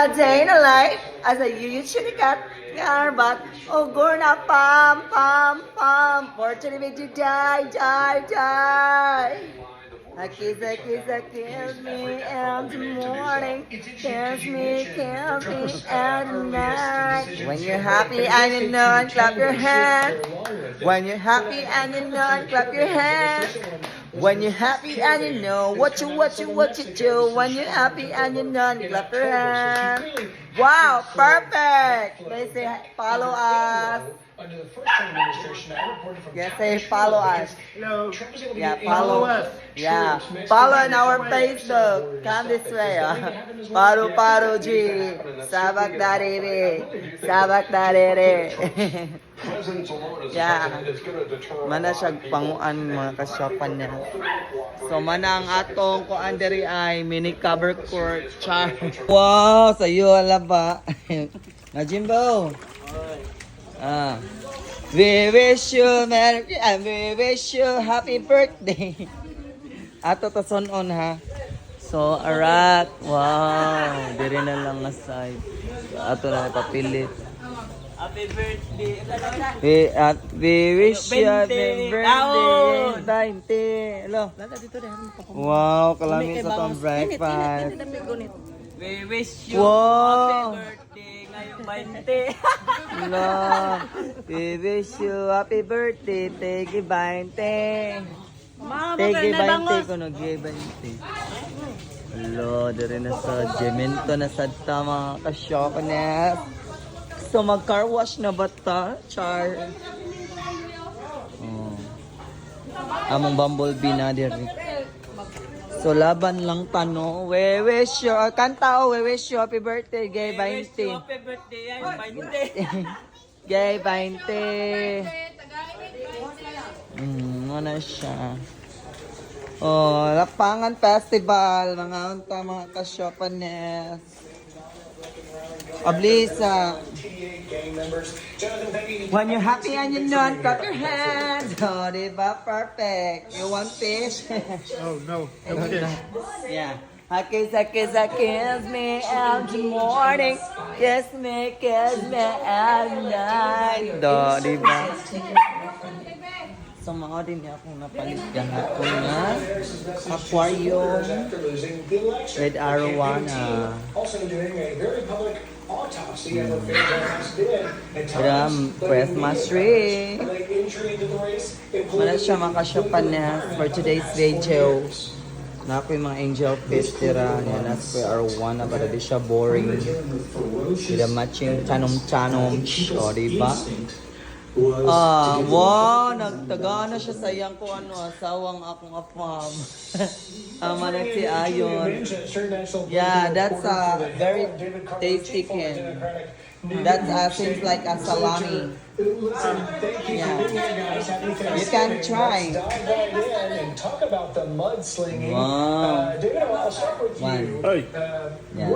a day in a life as a yuyuchunikat yarbat ogorna pam pam pam fortunate to die a kiss me in the morning, kiss me at night. When you're happy and you know and clap your hands. When you're happy and you know and clap your hands. When you're happy and you know what you do. When you're happy and you know and clap your hands. Wow, perfect. They say follow us. Under the first Trump administration, I reported from Yes, say follow us. Hello. Trump was able to Yeah, get follow us. Yeah, follow in our Facebook. Come this way. Paru G. Sabak dariri. Yeah. Mana siya panguan mga kasyapan niya. So mana ang atong ko anderi ay mini cover court char. Wow, sayo ala ba? Na Jimbo. We wish you merry and we wish you happy birthday. Ato to on ha. So arak, wow, diri na lang nga side. Ato na papilit. Happy birthday. We wish you happy birthday. 20. Hello. Wow, kalami sa tong breakfast. We wish you Wow. happy birthday ngayong 20. Hello. We wish you happy birthday. Tegi 20. Tegi 20 ko nag-20. Hello, diri na sa Gemento na sa tama ka-shop na. So mag-car wash na ba ta? Char. Oh. Among bumblebee na diri. So laban lang tano. We wish you kanta we wish you happy birthday gay We wish you 20. happy birthday ngayong 20. Gay 20. Ano siya? Oh, Lapangan Festival, mga unta mga kasyopanes. Ablisa. When you're happy and you know, clap your hands. Oh, diba? Perfect. You want fish? Oh, no. Okay. Yeah. Kiss me in the morning. Kiss me at night. Do, diba? So, mga din niya akong napalit gahapon na aquarium with arowana. Christmas tree. Mana siya makasyapan na for today's video. Na ako yung mga angel fish tira. Yan, that's for arowana. Para di siya boring. With a matching chanom-chanom. O, diba? Wow, nagtaga na siya sayang ko asawang akong afam. Ama na si Ayon. Yeah, that's a very tasty can. That seems like a salami. Yeah. You can try. Talk about the mudslinging. Wow. David, I'll start with you. Yeah.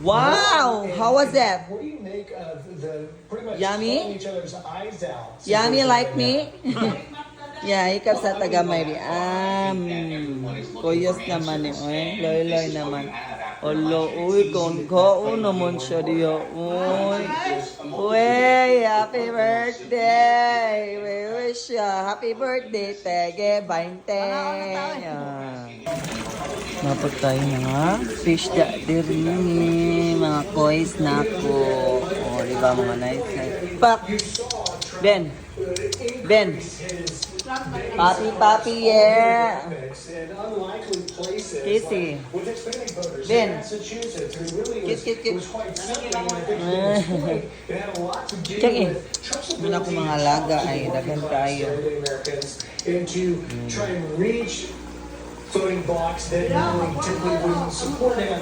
Wow, how was that? What do you make of the pretty much Yummy? pulling each other's eyes out? Yummy like me? Yeah, ikaw sa taga Mayri. Kuyos naman eh. Oy, loy naman. Olo, uy, kung kao naman siya diyo. Uy, uy, happy birthday. We wish you happy birthday. Tege, 20. Napagtay na nga. Fish da diri mga kois na ako. O, di ba mga nice. Pak! Ben! Papi, yeah! Kissy! Ben! Kit. Check Muna ko mga alaga ay dagan kayo. Into try and reach voting blocks that normally typically wouldn't support him.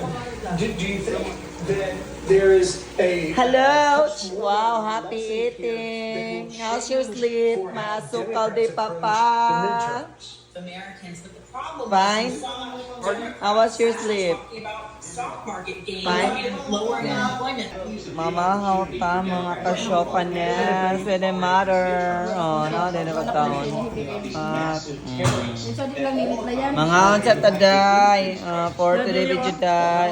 Do you think that there is a Hello! Wow, happy eating! How's your sleep? Masukaw day, papa! Americans, but the problem Fine. is some How was your sleep? about stock market gains Fine. and lowering unemployment. Mama, how ta mga kasyopan niya? Pwede matter. Oh, no, din ako taon. At, mga unsa taday. For today video day.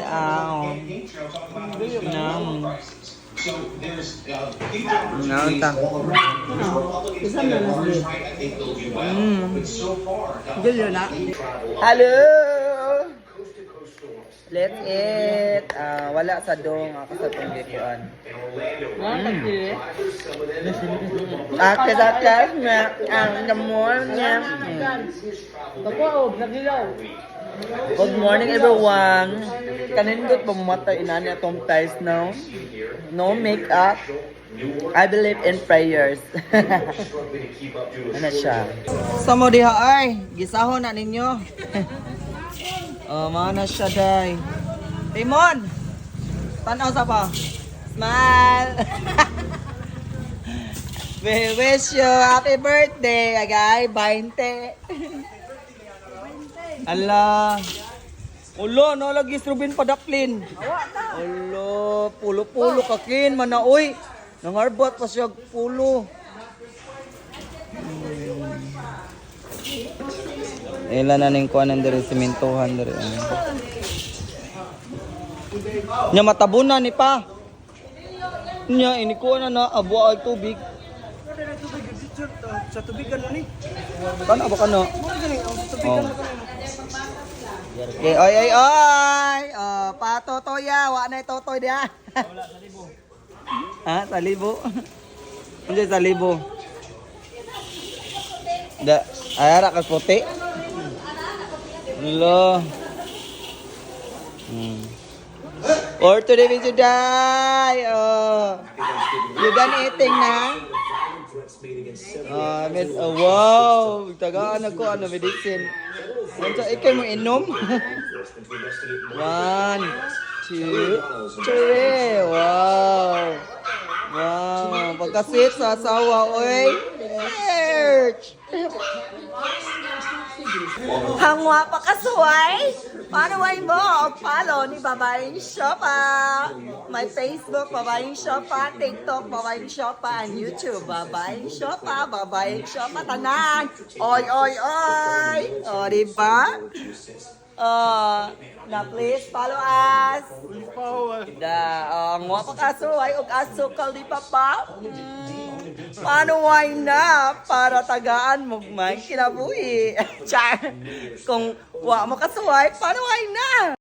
So there's Nga unta. but so far, Hello! Let's eat. Wala sa dong ako sa panggipuan. Ako sa class na ang namon niya. Good morning everyone. Kanindot bumata inani atong ties no? No makeup. I believe in prayers. Ano siya? Samo diha ay, gisahon na ninyo. Oh, mana siya day. Timon! Tanaw sa pa. Smile! We wish you happy birthday, agay, 20. Ala. Ulo, no lagi Rubin padaklin. Ulo, pulo-pulo ka kin manaoy. Nangarbot pa siya pulo. Ilan na ning kuan diri sementohan diri. Nya matabunan ni pa. Nya ini kuan na abo ay tubig. Sa tubigan ni. Kana ba kana? Oh. Okay, oy oy oy. Patotoya, wa na totoy dia. Wala sa libo. Ha, sa libo. Hindi sa libo. Da, ayara ka puti. Hello. Or today we should die. You done eating na? Wow. Tagaan ako ano medicine. Ano ikay mo inom? 1, 2, 3. Wow. Wow. Pagka-sweet sa asawa, oy. Hangwa pa kasuway? Paano way mo? Follow ni Babaeng Shopa. My Facebook, Babaeng Shopa. TikTok, Babaeng Shopa. And YouTube, Babaeng Shopa. Babaeng Shopa. Tanan. Oy, oy, oy. O, diba? Na please follow us. Hangwa pa kasuway. Ug asukal di papa. Paano why na para tagaan mo may kinabuhi? Char. Kung wa mo kasuway, paano why na?